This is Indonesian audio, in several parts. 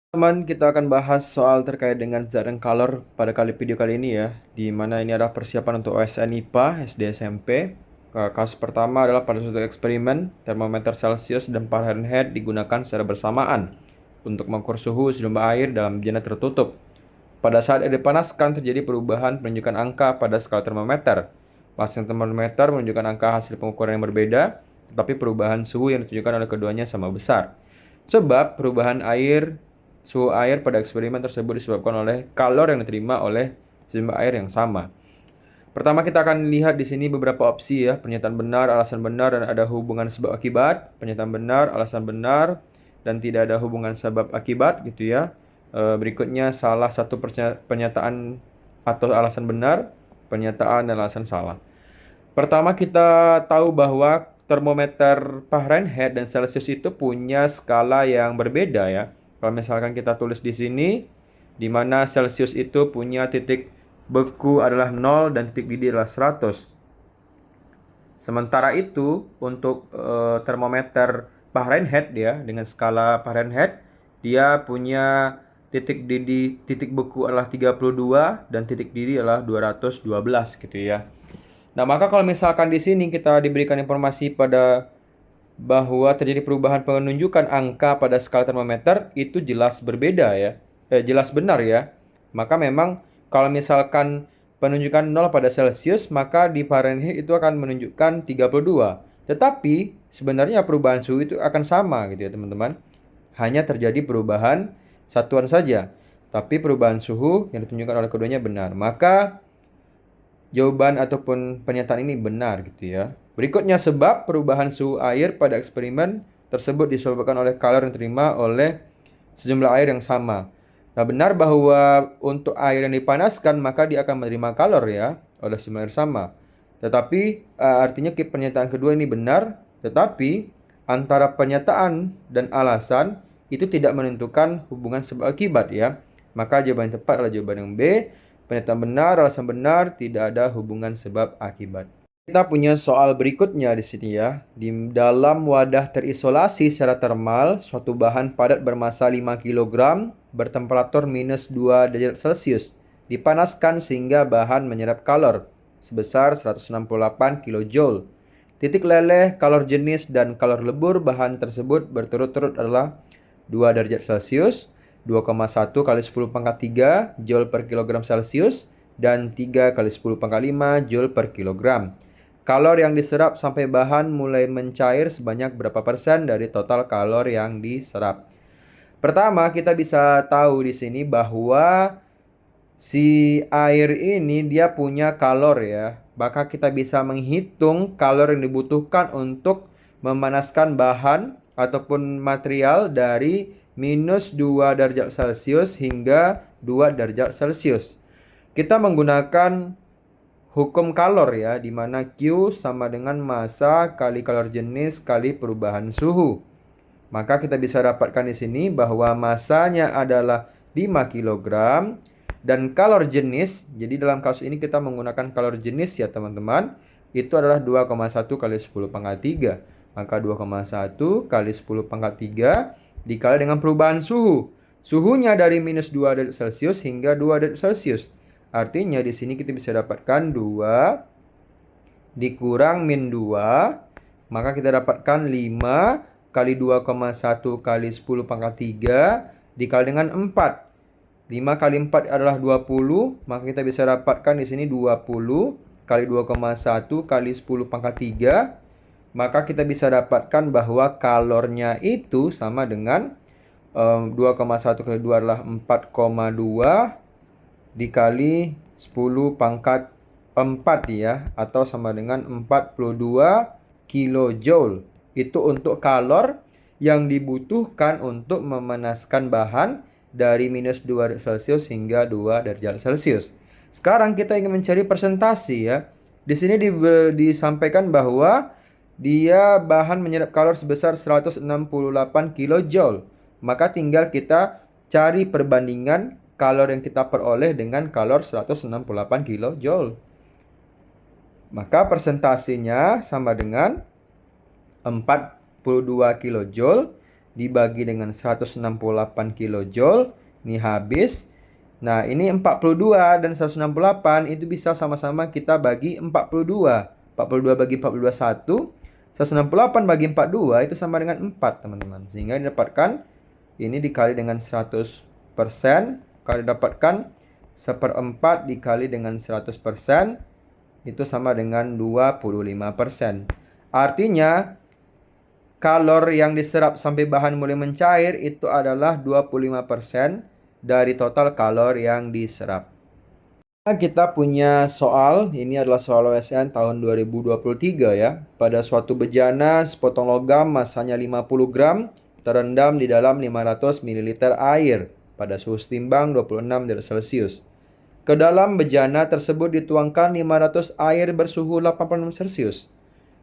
Teman, kita akan bahas soal terkait dengan zat dan kalor pada video kali ini ya, di mana ini adalah persiapan untuk OSN IPA SD SMP. Kasus pertama adalah pada suatu eksperimen, termometer Celcius dan Fahrenheit digunakan secara bersamaan untuk mengukur suhu sejumlah air dalam bejana tertutup. Pada saat air dipanaskan, terjadi perubahan penunjukan angka pada skala termometer. Masing termometer menunjukkan angka hasil pengukuran yang berbeda, tetapi perubahan suhu yang ditunjukkan oleh keduanya sama besar. Sebab perubahan suhu air pada eksperimen tersebut disebabkan oleh kalor yang diterima oleh sejumlah air yang sama. Pertama kita akan lihat di sini beberapa opsi ya, pernyataan benar, alasan benar, dan ada hubungan sebab akibat. Pernyataan benar, alasan benar, dan tidak ada hubungan sebab akibat gitu ya. Berikutnya salah satu pernyataan atau alasan benar, pernyataan dan alasan salah. Pertama kita tahu bahwa termometer Fahrenheit dan Celcius itu punya skala yang berbeda ya. Kalau misalkan kita tulis di sini, di mana Celcius itu punya titik beku adalah 0 dan titik didih adalah 100. Sementara itu untuk termometer Fahrenheit dia dengan skala Fahrenheit dia punya titik beku adalah 32 dan titik didih adalah 212 gitu ya. Nah, maka kalau misalkan di sini kita diberikan informasi bahwa terjadi perubahan penunjukan angka pada skala termometer itu jelas berbeda ya. Jelas benar ya. Maka memang kalau misalkan penunjukan 0 pada Celcius, maka di Fahrenheit itu akan menunjukkan 32. Tetapi sebenarnya perubahan suhu itu akan sama gitu ya, teman-teman. Hanya terjadi perubahan satuan saja. Tapi perubahan suhu yang ditunjukkan oleh keduanya benar. Maka jawaban ataupun pernyataan ini benar gitu ya. Berikutnya sebab perubahan suhu air pada eksperimen tersebut disebabkan oleh kalor yang diterima oleh sejumlah air yang sama. Nah, benar bahwa untuk air yang dipanaskan maka dia akan menerima kalor ya oleh sejumlah air sama. Tetapi artinya pernyataan kedua ini benar, tetapi antara pernyataan dan alasan itu tidak menentukan hubungan sebab akibat ya. Maka jawaban yang tepat adalah jawaban yang B. Pernyataan benar, alasan benar, tidak ada hubungan sebab akibat. Kita punya soal berikutnya di sini ya. Di dalam wadah terisolasi secara termal, suatu bahan padat bermassa 5 kg bertemperatur minus 2 derajat Celcius dipanaskan sehingga bahan menyerap kalor sebesar 168 kJ. Titik leleh, kalor jenis, dan kalor lebur bahan tersebut berturut-turut adalah 2 derajat Celcius, 2,1 kali 10 pangkat 3 Joule per kilogram Celcius, dan 3 kali 10 pangkat 5 Joule per kilogram. Kalor yang diserap sampai bahan mulai mencair sebanyak berapa persen dari total kalor yang diserap? Pertama, kita bisa tahu di sini bahwa si air ini dia punya kalor ya. Maka kita bisa menghitung kalor yang dibutuhkan untuk memanaskan bahan ataupun material dari minus 2 derajat Celcius hingga 2 derajat Celcius. Kita menggunakan hukum kalor ya, di mana Q sama dengan massa kali kalor jenis kali perubahan suhu. Maka kita bisa dapatkan di sini bahwa massanya adalah 5 kg dan kalor jenis, jadi dalam kasus ini kita menggunakan kalor jenis ya teman-teman, itu adalah 2,1 kali 10 pangkat 3. Maka 2,1 kali 10 pangkat 3 dikali dengan perubahan suhu. Suhunya dari minus 2 derajat Celcius hingga 2 derajat Celcius. Artinya di sini kita bisa dapatkan 2 dikurang min 2. Maka kita dapatkan 5 kali 2,1 kali 10 pangkat 3 dikali dengan 4. 5 kali 4 adalah 20, maka kita bisa dapatkan di sini 20 kali 2,1 kali 10 pangkat 3. Maka kita bisa dapatkan bahwa kalornya itu sama dengan 2,1 kali 2 adalah 4,2 dikali 10 pangkat 4 ya, atau sama dengan 42 kilojoule. Itu untuk kalor yang dibutuhkan untuk memanaskan bahan dari minus 2 derajat Celcius hingga 2 derajat Celcius. Sekarang kita ingin mencari persentase ya. Di sini disampaikan bahwa dia bahan menyerap kalor sebesar 168 kJ. Maka tinggal kita cari perbandingan kalor yang kita peroleh dengan kalor 168 kJ. Maka persentasenya sama dengan 42 kJ dibagi dengan 168 kilojoule. Ini habis. Nah, ini 42 dan 168 itu bisa sama-sama kita bagi 42. 42 bagi 42 1. 168 bagi 42 itu sama dengan 4, teman-teman. Sehingga didapatkan ini dikali dengan 100%. Kalau didapatkan 1/4 dikali dengan 100%. Itu sama dengan 25%. Artinya, kalor yang diserap sampai bahan mulai mencair itu adalah 25% dari total kalor yang diserap. Nah, kita punya soal, ini adalah soal OSN tahun 2023 ya. Pada suatu bejana sepotong logam masanya 50 gram terendam di dalam 500 ml air pada suhu setimbang 26 derajat Celcius. Ke dalam bejana tersebut dituangkan 500 air bersuhu 86 Celcius.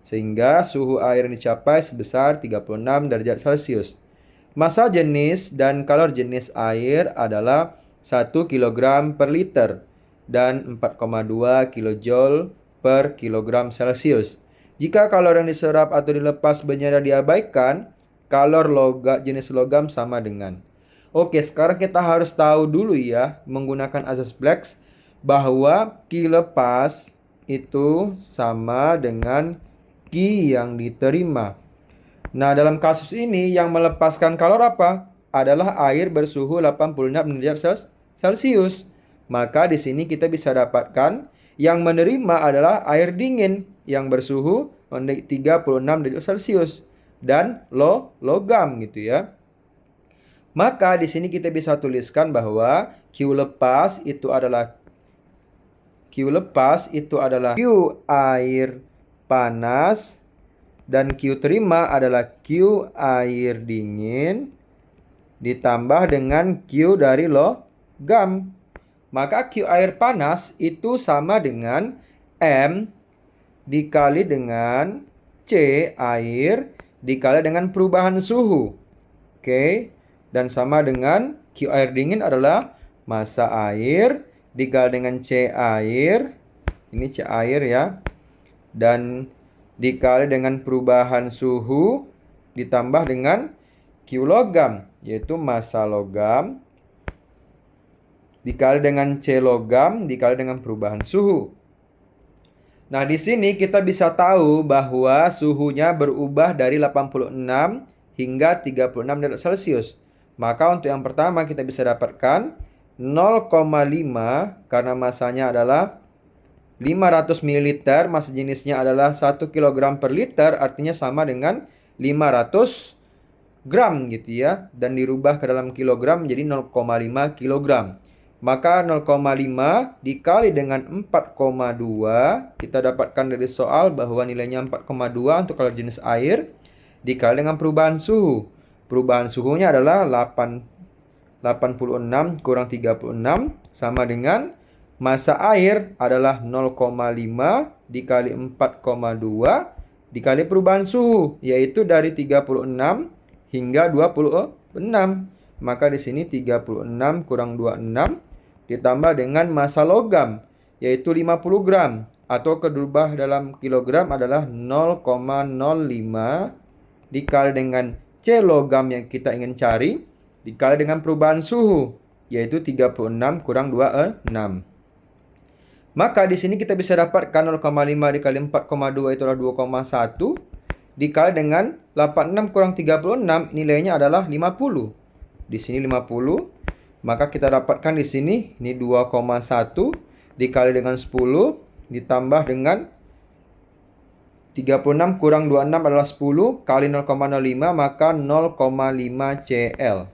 Sehingga suhu air dicapai sebesar 36 derajat Celcius. Massa jenis dan kalor jenis air adalah 1 kg per liter dan 4,2 kJ per kilogram Celcius. Jika kalor yang diserap atau dilepas bejana diabaikan, kalor jenis logam sama dengan. Oke, sekarang kita harus tahu dulu ya, menggunakan azas Blacks, bahwa Q lepas itu sama dengan Q yang diterima. Nah, dalam kasus ini yang melepaskan kalor apa? Adalah air bersuhu 86 derajat Celcius. Maka di sini kita bisa dapatkan yang menerima adalah air dingin yang bersuhu 36 derajat Celcius dan logam gitu ya. Maka di sini kita bisa tuliskan bahwa Q lepas itu adalah Q air panas dan Q terima adalah Q air dingin ditambah dengan Q dari logam. Maka Q air panas itu sama dengan M dikali dengan C air dikali dengan perubahan suhu. Oke. Dan sama dengan Q air dingin adalah massa air dikali dengan C air. Ini C air ya. Dan dikali dengan perubahan suhu ditambah dengan Q logam, yaitu massa logam dikali dengan C logam dikali dengan perubahan suhu. Nah, di sini kita bisa tahu bahwa suhunya berubah dari 86 hingga 36 derajat Celcius. Maka untuk yang pertama kita bisa dapatkan 0,5 karena massanya adalah 500 ml, massa jenisnya adalah 1 kg per liter, artinya sama dengan 500 gram gitu ya. Dan dirubah ke dalam kilogram menjadi 0,5 kg. Maka 0,5 dikali dengan 4,2, kita dapatkan dari soal bahwa nilainya 4,2 untuk kalor jenis air, dikali dengan perubahan suhu. Perubahan suhunya adalah 86 kurang 36 sama dengan massa air adalah 0,5 dikali 4,2 dikali perubahan suhu, yaitu dari 36 hingga 26. Maka di sini 36 kurang 26 ditambah dengan massa logam, yaitu 50 gram. Atau kedubah dalam kilogram adalah 0,05 dikali dengan C logam yang kita ingin cari dikali dengan perubahan suhu, yaitu 36 kurang 26. Maka di sini kita bisa dapatkan 0,5 dikali 4,2 itulah 2,1 dikali dengan 86 kurang 36 nilainya adalah 50. Di sini 50. Maka kita dapatkan di sini ini 2,1 dikali dengan 10 ditambah dengan 36 kurang 26 adalah 10 kali 0,05 maka 0,5 Cl.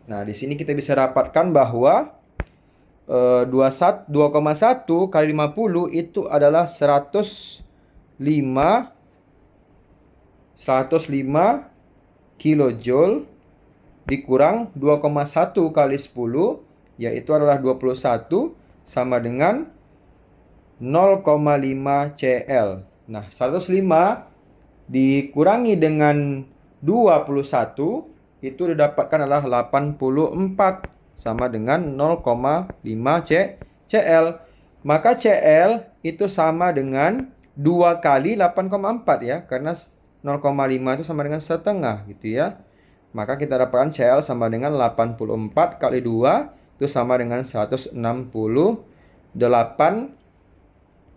Nah, di sini kita bisa dapatkan bahwa 2,1 kali 50 itu adalah 105 kilojoule dikurang 2,1 kali 10 yaitu adalah 21 sama dengan 0,5 Cl. Nah, 105 dikurangi dengan 21 itu didapatkan adalah 84 sama dengan 0,5 Cl. Maka Cl itu sama dengan 2 kali 8,4 ya, karena 0,5 itu sama dengan setengah gitu ya. Maka kita dapatkan Cl sama dengan 84 kali 2 itu sama dengan 168.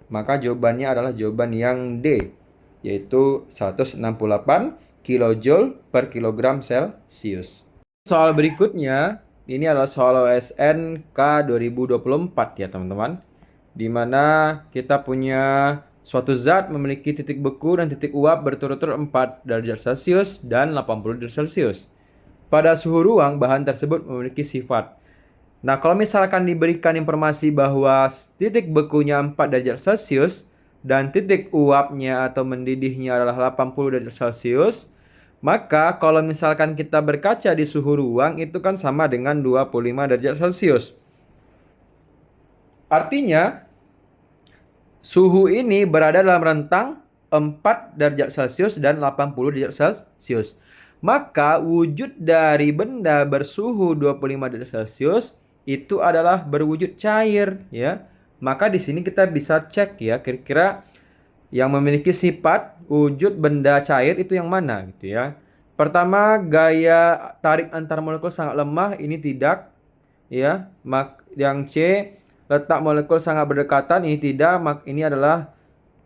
Maka jawabannya adalah jawaban yang D, yaitu 168 kilojoule per kilogram Celcius. Soal berikutnya, ini adalah soal OSN K 2024 ya teman-teman. Di mana kita punya suatu zat memiliki titik beku dan titik uap berturut-turut 4 derajat Celcius dan 80 derajat Celcius. Pada suhu ruang, bahan tersebut memiliki sifat. Nah, kalau misalkan diberikan informasi bahwa titik bekunya 4 derajat Celcius dan titik uapnya atau mendidihnya adalah 80 derajat Celcius, maka kalau misalkan kita berkaca di suhu ruang itu kan sama dengan 25 derajat Celcius. Artinya, suhu ini berada dalam rentang 4 derajat Celcius dan 80 derajat Celcius. Maka wujud dari benda bersuhu 25 derajat Celcius itu adalah berwujud cair ya. Maka di sini kita bisa cek ya kira-kira yang memiliki sifat wujud benda cair itu yang mana gitu ya. Pertama, gaya tarik antar molekul sangat lemah, ini tidak ya. Yang C, letak molekul sangat berdekatan, ini tidak. Ini adalah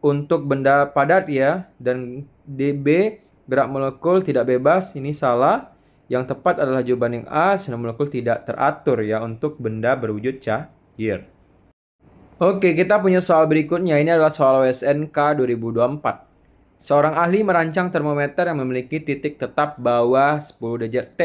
untuk benda padat ya. Dan DB, gerak molekul tidak bebas, ini salah. Yang tepat adalah jawaban yang A, sinar molekul tidak teratur ya untuk benda berwujud cair. Oke, kita punya soal berikutnya. Ini adalah soal OSN K 2024. Seorang ahli merancang termometer yang memiliki titik tetap bawah 10 derajat T.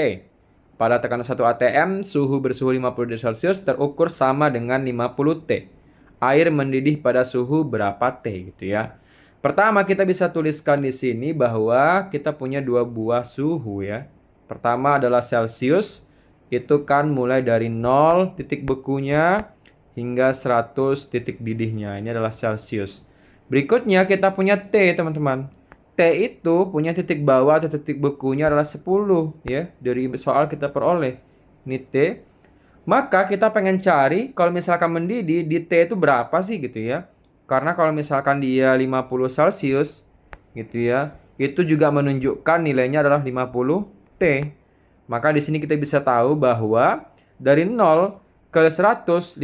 Pada tekanan 1 atm, suhu bersuhu 50 derajat Celcius terukur sama dengan 50 T. Air mendidih pada suhu berapa T gitu ya. Pertama kita bisa tuliskan di sini bahwa kita punya dua buah suhu ya. Pertama adalah Celcius. Itu kan mulai dari 0 titik bekunya hingga 100 titik didihnya. Ini adalah Celcius. Berikutnya kita punya T teman-teman. T itu punya titik bawah atau titik bekunya adalah 10 ya. Dari soal kita peroleh. Ini T. Maka kita pengen cari kalau misalkan mendidih di T itu berapa sih gitu ya. Karena kalau misalkan dia 50 Celcius gitu ya. Itu juga menunjukkan nilainya adalah 50 T. Maka di sini kita bisa tahu bahwa dari 0 ke 150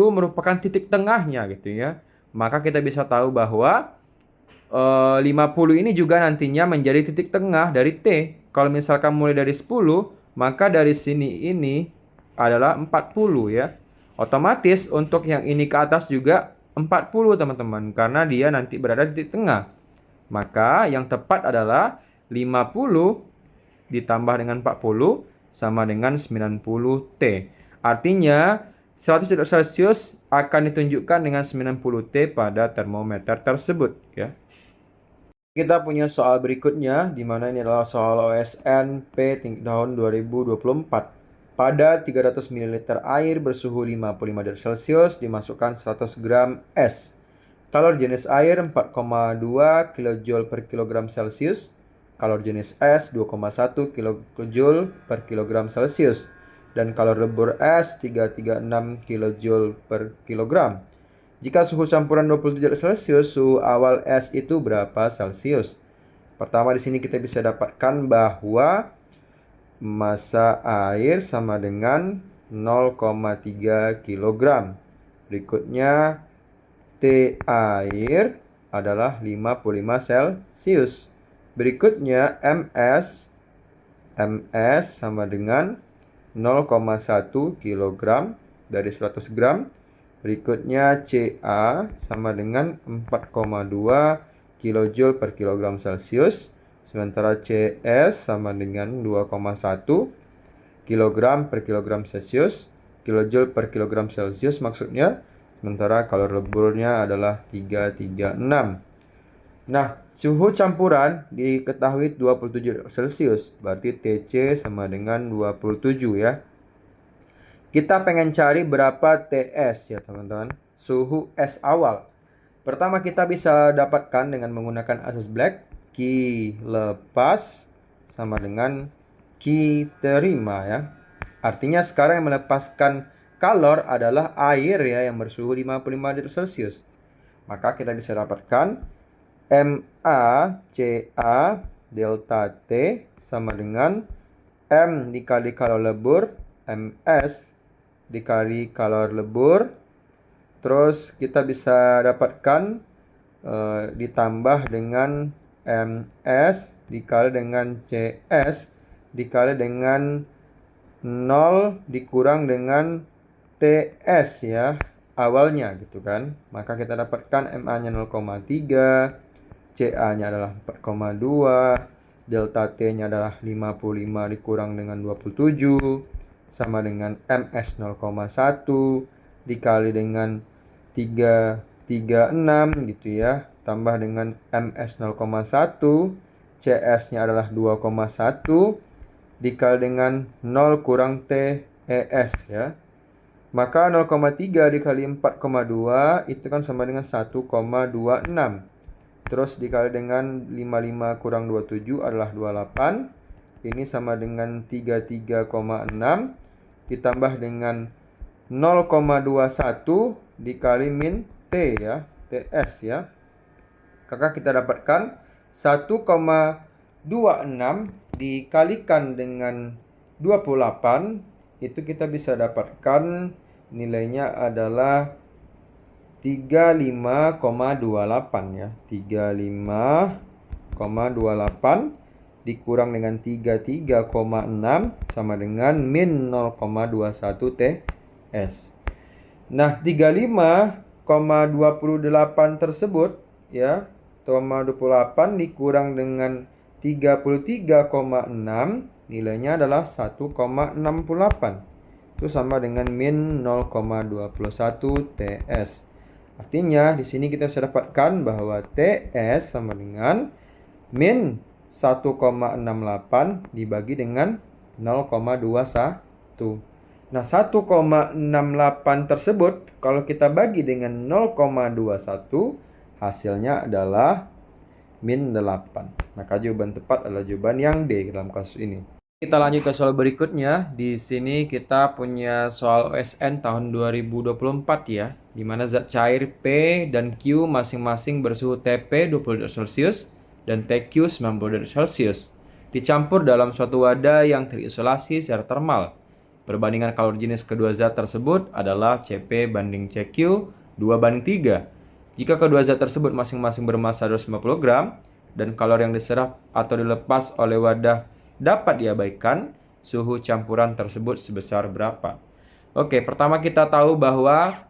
merupakan titik tengahnya gitu ya. Maka kita bisa tahu bahwa 50 ini juga nantinya menjadi titik tengah dari T. Kalau misalkan mulai dari 10, maka dari sini ini adalah 40 ya. Otomatis untuk yang ini ke atas juga 40 teman-teman. Karena dia nanti berada di titik tengah. Maka yang tepat adalah 50 ditambah dengan 40 sama dengan 90 T. Artinya 100 derajat Celcius akan ditunjukkan dengan 90 T pada termometer tersebut ya. Kita punya soal berikutnya di mana ini adalah soal OSN P tahun 2024. Pada 300 ml air bersuhu 55 derajat Celcius dimasukkan 100 gram es. Kalor jenis air 4,2 kJ per kilogram Celcius. Kalor jenis es 2,1 kJ per kilogram Celcius. Dan kalor lebur es 336 kJ per kilogram. Jika suhu campuran 27 derajat Celcius, suhu awal es itu berapa Celcius? Pertama di sini kita bisa dapatkan bahwa massa air sama dengan 0,3 kg. Berikutnya T air adalah 55 Celcius. Berikutnya MS sama dengan 0,1 kg dari 100 gram. Berikutnya Ca sama dengan 4,2 kJ per kilogram Celcius. Sementara Cs sama dengan 2,1 kg per kilogram Celcius. Kilojoule per kilogram Celcius maksudnya. Sementara kalor leburnya adalah 336. Nah, suhu campuran diketahui 27 Celcius. Berarti Tc sama dengan 27 ya. Kita pengen cari berapa TS ya teman-teman. Suhu es awal. Pertama kita bisa dapatkan dengan menggunakan asas Black. Q lepas sama dengan Q terima ya. Artinya sekarang yang melepaskan kalor adalah air ya yang bersuhu 55 derajat Celcius. Maka kita bisa dapatkan MaCa delta T sama dengan M dikali kalor lebur, MS dikali kalor lebur. Terus kita bisa dapatkan ditambah dengan MS dikali dengan CS dikali dengan 0 dikurang dengan TS ya, awalnya gitu kan. Maka kita dapatkan MA-nya 0,3, CA-nya adalah 4,2, delta T-nya adalah 55 dikurang dengan 27, sama dengan MS 0,1 dikali dengan 336 gitu ya, tambah dengan MS 0,1, CS-nya adalah 2,1 dikali dengan 0 kurang TES ya. Maka 0,3 dikali 4,2 itu kan sama dengan 1,26. Terus dikali dengan 55 kurang 27 adalah 28. Ini sama dengan 33,6 ditambah dengan 0,21 dikali min T ya, TS ya. Maka kita dapatkan 1,26 dikalikan dengan 28, itu kita bisa dapatkan nilainya adalah 35,28 ya. 35,28 dikurang dengan 33,6 sama dengan min 0,21 TS. Nah, 35,28 tersebut ya, 28 dikurang dengan 33,6 nilainya adalah 1,68. Itu sama dengan min 0,21 TS. Artinya di sini kita bisa dapatkan bahwa TS sama dengan min 1,68 dibagi dengan 0,21. Nah, 1,68 tersebut kalau kita bagi dengan 0,21 hasilnya adalah min 8. Maka jawaban tepat adalah jawaban yang D dalam kasus ini. Kita lanjut ke soal berikutnya. Di sini kita punya soal OSN tahun 2024 ya, di mana zat cair P dan Q masing-masing bersuhu TP 20 derajat Celcius dan TQ 90 derajat Celcius dicampur dalam suatu wadah yang terisolasi secara termal. Perbandingan kalor jenis kedua zat tersebut adalah CP banding CQ 2:3. Jika kedua zat tersebut masing-masing bermassa 250 gram dan kalor yang diserap atau dilepas oleh wadah dapat diabaikan, suhu campuran tersebut sebesar berapa? Oke, pertama kita tahu bahwa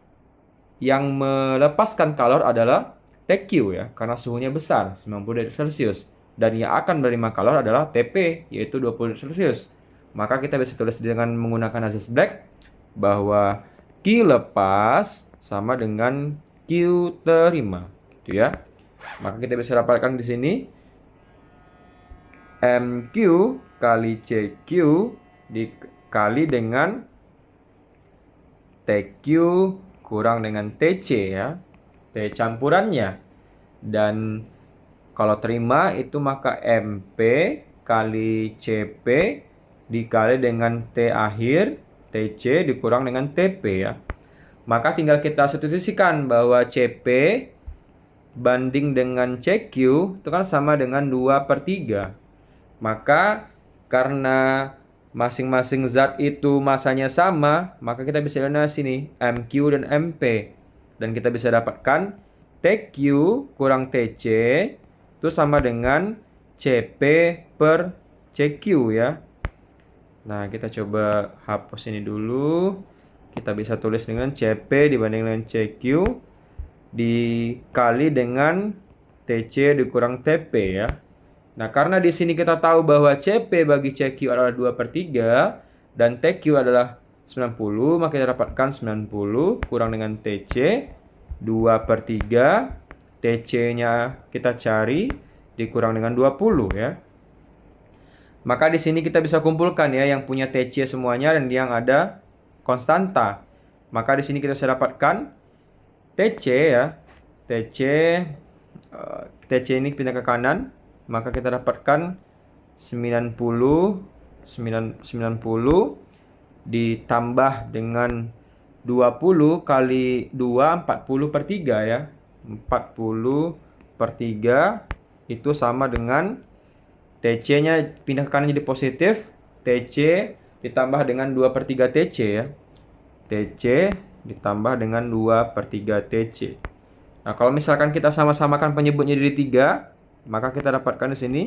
yang melepaskan kalor adalah TQ ya, karena suhunya besar, 90 derajat Celcius. Dan yang akan menerima kalor adalah TP, yaitu 20 derajat Celcius. Maka kita bisa tulis dengan menggunakan azas Black bahwa Q lepas sama dengan Q terima, gitu ya. Maka kita bisa dapatkan di sini MQ kali CQ dikali dengan TQ kurang dengan TC ya, T campurannya. Dan kalau terima itu maka MP kali CP dikali dengan T akhir, TC dikurang dengan TP ya. Maka tinggal kita substitusikan bahwa CP banding dengan CQ itu kan sama dengan 2/3. Maka karena masing-masing zat itu masanya sama, maka kita bisa eliminasi nih MQ dan MP. Dan kita bisa dapatkan TQ kurang TC itu sama dengan CP per CQ ya. Nah, kita coba hapus ini dulu. Kita bisa tulis dengan CP dibanding dengan CQ dikali dengan TC dikurang TP ya. Nah, karena di sini kita tahu bahwa CP bagi CQ adalah 2/3 dan TQ adalah 90, maka kita dapatkan 90 kurang dengan TC 2/3. TC-nya kita cari dikurang dengan 20 ya. Maka di sini kita bisa kumpulkan ya yang punya TC semuanya dan yang ada konstanta. Maka di sini kita bisa dapatkan TC ya. TC ini pindah ke kanan. Maka kita dapatkan 90 ditambah dengan 20 kali 2, 40/3 ya. 40/3 itu sama dengan TC-nya pindah ke kanan jadi positif, TC ditambah dengan 2/3 TC ya. TC ditambah dengan 2/3 TC. Nah, kalau misalkan kita sama-samakan penyebutnya jadi 3, maka kita dapatkan di sini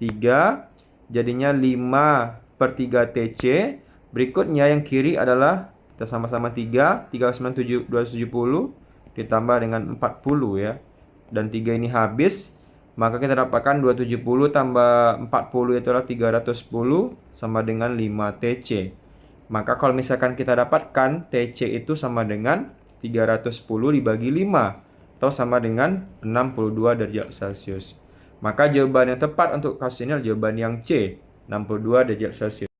3 jadinya 5/3 TC. Berikutnya yang kiri adalah kita sama-sama 3, 270 ditambah dengan 40 ya. Dan 3 ini habis, maka kita dapatkan 270 tambah 40 itu adalah 310 sama dengan 5 TC. Maka kalau misalkan kita dapatkan TC itu sama dengan 310 dibagi 5 atau sama dengan 62 derajat Celcius. Maka jawaban yang tepat untuk kasus ini adalah jawaban yang C, 62 derajat Celcius.